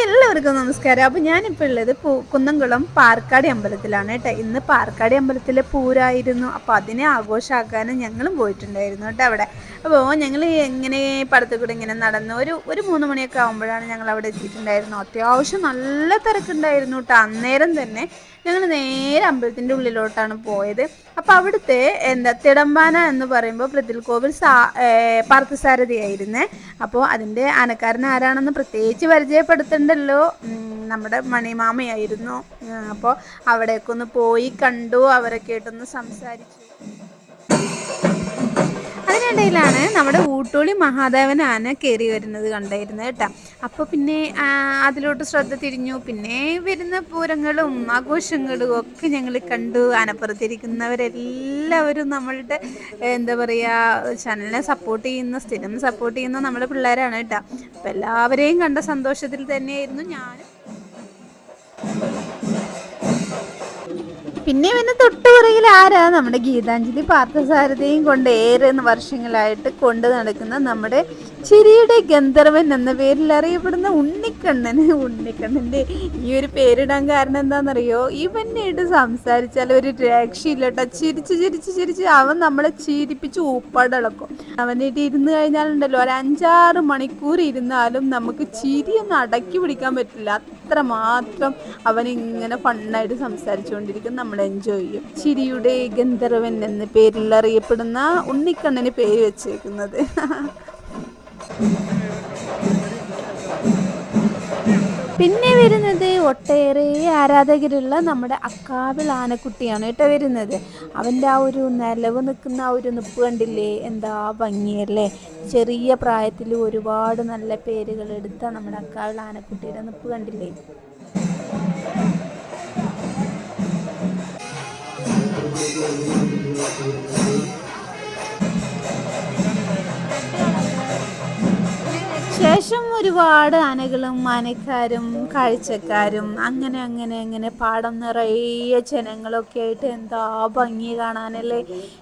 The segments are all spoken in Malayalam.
എല്ലാവർക്കും നമസ്കാരം. അപ്പോൾ ഞാനിപ്പോൾ ഉള്ളത് കുന്നംകുളം പാർക്കാടി അമ്പലത്തിലാണ് കേട്ടോ. ഇന്ന് പാർക്കാടി അമ്പലത്തിലെ പൂരായിരുന്നു. അപ്പോൾ അതിനെ ആഘോഷമാക്കാനും ഞങ്ങളും പോയിട്ടുണ്ടായിരുന്നു കേട്ടോ അവിടെ. അപ്പോൾ ഞങ്ങൾ എങ്ങനെ പടത്തിൽ കൂടെ ഇങ്ങനെ നടന്ന് ഒരു 3 മണിയൊക്കെ ആകുമ്പോഴാണ് ഞങ്ങൾ അവിടെ എത്തിയിട്ടുണ്ടായിരുന്നു. അത്യാവശ്യം നല്ല തിരക്കുണ്ടായിരുന്നു കേട്ടോ. അന്നേരം തന്നെ ഞങ്ങൾ നേരെ അമ്പലത്തിൻ്റെ ഉള്ളിലോട്ടാണ് പോയത്. അപ്പോൾ അവിടുത്തെ തിടമ്പാന എന്ന് പറയുമ്പോൾ പ്രതിൽകോവിൽ പാർത്ഥസാരഥിയായിരുന്നേ. അപ്പോൾ അതിൻ്റെ ആനക്കാരൻ ആരാണെന്ന് പ്രത്യേകിച്ച് പരിചയപ്പെടുത്തണ്ടല്ലോ, നമ്മുടെ മണിമാമയായിരുന്നു. അപ്പോൾ അവിടേക്കൊന്ന് പോയി കണ്ടു, അവരൊക്കെ ആയിട്ടൊന്ന് സംസാരിച്ചു. അതിനിടയിലാണ് നമ്മുടെ ഊട്ടോളി മഹാദേവൻ ആന കയറി വരുന്നത് കണ്ടായിരുന്നത് കേട്ടോ. അപ്പോൾ പിന്നെ അതിലോട്ട് ശ്രദ്ധ തിരിഞ്ഞു. പിന്നെ വരുന്ന പൂരങ്ങളും ആഘോഷങ്ങളും ഒക്കെ ഞങ്ങൾ കണ്ടു. ആനപ്പുറത്തിരിക്കുന്നവരെല്ലാവരും നമ്മളുടെ എന്താ പറയുക, ചാനലിനെ സ്ഥിരം സപ്പോർട്ട് ചെയ്യുന്ന നമ്മുടെ പിള്ളേരാണ് കേട്ടോ. അപ്പോൾ എല്ലാവരെയും കണ്ട സന്തോഷത്തിൽ തന്നെയായിരുന്നു ഞാനും. പിന്നെ തൊട്ടുപുറകിൽ ആരാ, നമ്മുടെ ഗീതാഞ്ജലി പാർത്ഥസാരഥിയും കൊണ്ട് ഏറെ വർഷങ്ങളായിട്ട് കൊണ്ട് നടക്കുന്ന നമ്മുടെ ചിരിയുടെ ഗന്ധർവൻ എന്ന പേരിൽ അറിയപ്പെടുന്ന ഉണ്ണിക്കണ്ണൻ്റെ ഈ ഒരു പേരിടാൻ കാരണം എന്താണെന്നറിയോ? ഇവനായിട്ട് സംസാരിച്ചാൽ ഒരു രക്ഷയില്ല കേട്ടോ. ചിരിച്ച് അവൻ നമ്മളെ ചിരിപ്പിച്ച് ഊപ്പാടളക്കും. അവനായിട്ട് ഇരുന്ന് കഴിഞ്ഞാലുണ്ടല്ലോ, ഒരു 5-6 മണിക്കൂർ ഇരുന്നാലും നമുക്ക് ചിരിയൊന്നും അടക്കി പിടിക്കാൻ പറ്റില്ല. അത്രമാത്രം അവനിങ്ങനെ ഫണ്ണായിട്ട് സംസാരിച്ചുകൊണ്ടിരിക്കും. നമ്മൾ എൻജോയ് ചെയ്യും. ചിരിയുടെ ഗന്ധർവൻ എന്ന പേരിൽ അറിയപ്പെടുന്ന ഉണ്ണിക്കണ്ണന് പേര് വെച്ചേക്കുന്നത്. പിന്നെ വരുന്നത് ഒട്ടേറെ ആരാധകരുള്ള നമ്മുടെ അക്കാവിൾ ആനക്കുട്ടിയാണ് കേട്ടോ വരുന്നത്. അവൻ്റെ ആ ഒരു നിലവ് നിൽക്കുന്ന ആ ഒരു നിപ്പ് കണ്ടില്ലേ, എന്താ ഭംഗിയല്ലേ. ചെറിയ പ്രായത്തിൽ ഒരുപാട് നല്ല പേരുകൾ എടുത്ത നമ്മുടെ അക്കാവിൾ ആനക്കുട്ടിയുടെ നിപ്പ് കണ്ടില്ലേ. ശേഷം ഒരുപാട് ആനകളും ആനക്കാരും കാഴ്ചക്കാരും അങ്ങനെ പാടം നിറയെ ജനങ്ങളൊക്കെ ആയിട്ട് എന്താ ഭംഗി കാണാനല്ലേ.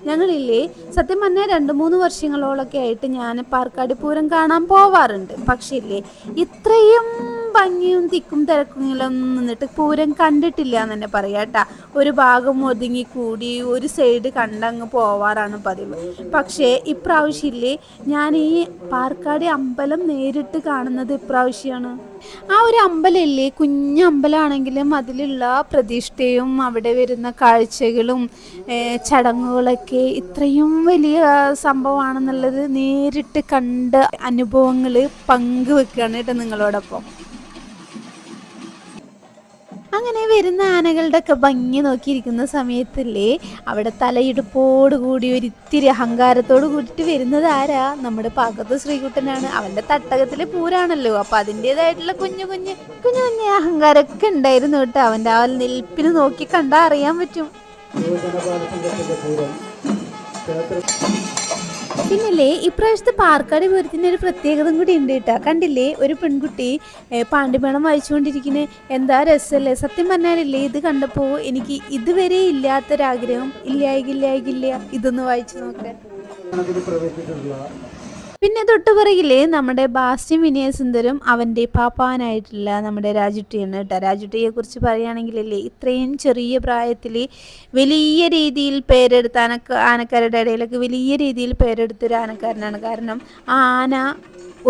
ഞങ്ങളില്ലേ, സത്യം പറഞ്ഞാൽ 2-3 വർഷങ്ങളോളൊക്കെ ആയിട്ട് ഞാൻ പാർക്കാടി പൂരം കാണാൻ പോവാറുണ്ട്. പക്ഷേ ഇല്ലേ, ഇത്രയും ഭംഗിയും തിക്കും തിരക്കുകളൊന്നും നിന്നിട്ട് പൂരം കണ്ടിട്ടില്ല എന്ന് തന്നെ പറയാം കേട്ടോ. ഒരു ഭാഗം ഒതുങ്ങിക്കൂടി ഒരു സൈഡ് കണ്ടങ്ങ് പോവാറാണ് പതിവ്. പക്ഷേ ഇപ്രാവശ്യമില്ലേ, ഞാൻ ഈ പാർക്കാടി അമ്പലം നേരിട്ട് കാണുന്നത് ഇപ്രാവശ്യമാണ്. ആ ഒരു അമ്പലമില്ലേ, കുഞ്ഞ് അമ്പലമാണെങ്കിലും അതിലുള്ള പ്രതിഷ്ഠയും അവിടെ വരുന്ന കാഴ്ചകളും ചടങ്ങുകളൊക്കെ ഇത്രയും വലിയ സംഭവമാണെന്നുള്ളത് നേരിട്ട് കണ്ട അനുഭവങ്ങൾ പങ്കുവെക്കുകയാണ് കേട്ടോ നിങ്ങളോടൊപ്പം. അങ്ങനെ വരുന്ന ആനകളുടെ ഒക്കെ ഭംഗി നോക്കിയിരിക്കുന്ന സമയത്തല്ലേ, അവിടെ തലയിടുപ്പോട് കൂടി ഒരിത്തിരി അഹങ്കാരത്തോട് കൂടിയിട്ട് വരുന്നത് ആരാ, നമ്മുടെ പാകത്ത് ശ്രീകുട്ടനാണ്. അവൻ്റെ തട്ടകത്തിലെ പൂരാണല്ലോ. അപ്പം അതിൻ്റെതായിട്ടുള്ള കുഞ്ഞു അഹങ്കാരമൊക്കെ ഉണ്ടായിരുന്നു കേട്ടോ. അവൻ്റെ ആ നിൽപ്പിന് നോക്കി കണ്ടാൽ അറിയാൻ പറ്റും. പിന്നല്ലേ, ഇപ്രാവശ്യത്തെ പാർക്കാടി പൂരത്തിൻ്റെ ഒരു പ്രത്യേകത കൂടി ഉണ്ട് കേട്ടോ. കണ്ടില്ലേ, ഒരു പെൺകുട്ടി പാണ്ടിമേളം വായിച്ചുകൊണ്ടിരിക്കുന്നത്, എന്താ രസമല്ലേ. സത്യം പറഞ്ഞാലില്ലേ, ഇത് കണ്ടപ്പോൾ എനിക്ക് ഇതുവരെ ഇല്ലാത്തൊരാഗ്രഹം ഇല്ലായില്ല ഇതൊന്ന് വായിച്ചു നോക്കാൻ. പിന്നെ തൊട്ടുപുറകില്ലേ നമ്മുടെ ബാസ്റ്റിൻ വിനയസുന്ദരും അവൻ്റെ പാപ്പാനായിട്ടുള്ള നമ്മുടെ രാജുട്ടിയാണ് കേട്ടോ. രാജുട്ടിയെ കുറിച്ച് പറയുകയാണെങ്കിലല്ലേ, ഇത്രയും ചെറിയ പ്രായത്തിൽ വലിയ രീതിയിൽ പേരെടുത്ത ആനക്കാരുടെ ഇടയിലൊക്കെ വലിയ രീതിയിൽ പേരെടുത്തൊരു ആനക്കാരനാണ്. കാരണം ആ ആന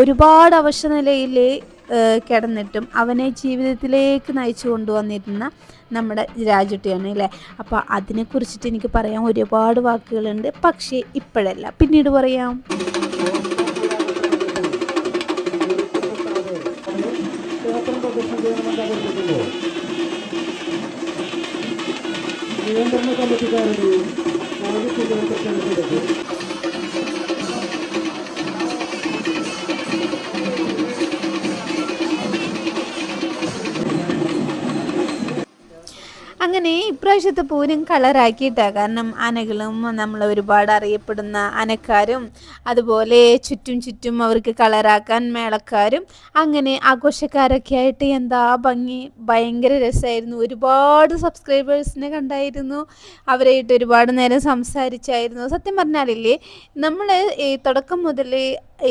ഒരുപാട് അവശനിലയിൽ കിടന്നിട്ടും അവനെ ജീവിതത്തിലേക്ക് നയിച്ചു കൊണ്ടുവന്നിരുന്ന നമ്മുടെ രാജുട്ടിയാണ് അല്ലേ. അപ്പോൾ അതിനെക്കുറിച്ചിട്ട് എനിക്ക് പറയാൻ ഒരുപാട് വാക്കുകളുണ്ട്. പക്ഷേ ഇപ്പോഴല്ല, പിന്നീട് പറയാം. നിയന്ത്രണ കമ്മിറ്റിക്കാരുടെയും അങ്ങനെ ഇപ്രാവശ്യത്തെ പൂരം കളറാക്കിയിട്ടാണ്. കാരണം ആനകളും നമ്മൾ ഒരുപാട് അറിയപ്പെടുന്ന ആനക്കാരും അതുപോലെ ചുറ്റും അവർക്ക് കളറാക്കാൻ മേളക്കാരും അങ്ങനെ ആഘോഷക്കാരൊക്കെ ആയിട്ട് എന്താ ഭംഗി, ഭയങ്കര രസമായിരുന്നു. ഒരുപാട് സബ്സ്ക്രൈബേഴ്സിനെ കണ്ടായിരുന്നു, അവരായിട്ട് ഒരുപാട് നേരം സംസാരിച്ചായിരുന്നു. സത്യം പറഞ്ഞാലില്ലേ, നമ്മൾ തുടക്കം മുതൽ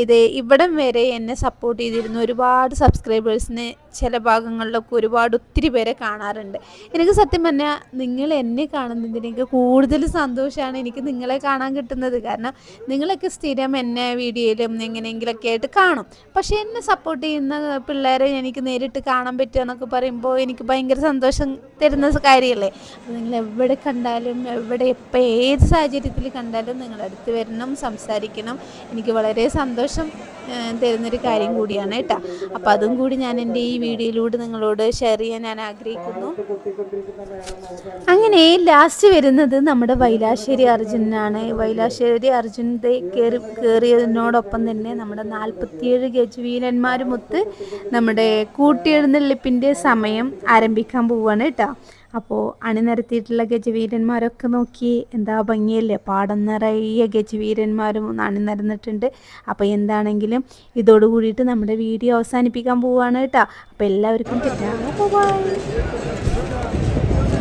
ഇത് ഇവിടം വരെ എന്നെ സപ്പോർട്ട് ചെയ്തിരുന്നു. ഒരുപാട് സബ്സ്ക്രൈബേഴ്സിന് ചില ഭാഗങ്ങളിലൊക്കെ ഒത്തിരി പേരെ കാണാറുണ്ട്. എനിക്ക് സത്യം പറഞ്ഞാൽ നിങ്ങൾ എന്നെ കാണുന്നതിന് എനിക്ക് കൂടുതൽ സന്തോഷമാണ് എനിക്ക് നിങ്ങളെ കാണാൻ കിട്ടുന്നത്. കാരണം നിങ്ങളൊക്കെ സ്ഥിരം എന്നെ വീഡിയോയിലും എങ്ങനെയെങ്കിലുമൊക്കെ ആയിട്ട് കാണും. പക്ഷേ എന്നെ സപ്പോർട്ട് ചെയ്യുന്ന പിള്ളേരെ എനിക്ക് നേരിട്ട് കാണാൻ പറ്റുക എന്നൊക്കെ പറയുമ്പോൾ എനിക്ക് ഭയങ്കര സന്തോഷം തരുന്ന കാര്യമല്ലേ. അപ്പോൾ നിങ്ങൾ എവിടെ കണ്ടാലും എവിടെ എപ്പോൾ ഏത് സാഹചര്യത്തിൽ കണ്ടാലും നിങ്ങളടുത്ത് വരണം, സംസാരിക്കണം. എനിക്ക് വളരെ സന്തോഷം തരുന്നൊരു കാര്യം കൂടിയാണ് കേട്ടോ. അപ്പോൾ അതും കൂടി ഞാൻ എൻ്റെ ഈ വീഡിയോയിലൂടെ നിങ്ങളോട് ഷെയർ ചെയ്യാൻ ഞാൻ ആഗ്രഹിക്കുന്നു. അങ്ങനെ ലാസ്റ്റ് വരുന്നത് നമ്മുടെ വൈലാശ്ശേരി അർജുനാണ്. വൈലാശ്ശേരി അർജുൻ കയറിയതിനോടൊപ്പം തന്നെ നമ്മുടെ 47 ഗജവീരന്മാരുമൊത്ത് നമ്മുടെ കൂട്ടിയെഴുന്നള്ളിപ്പിൻ്റെ സമയം ആരംഭിക്കാൻ പോവുകയാണ് കേട്ടോ. അപ്പോൾ അണിനിരത്തിയിട്ടുള്ള ഗജവീരന്മാരൊക്കെ നോക്കി എന്താ ഭംഗിയല്ലേ, പാടം നിറയെ ഗജവീരന്മാരും അണിനിരന്നിട്ടുണ്ട്. അപ്പോൾ എന്താണെങ്കിലും ഇതോട് കൂടിയിട്ട് നമ്മുടെ വീഡിയോ അവസാനിപ്പിക്കാൻ പോവുകയാണ് കേട്ടോ. അപ്പോൾ എല്ലാവർക്കും ബൈ.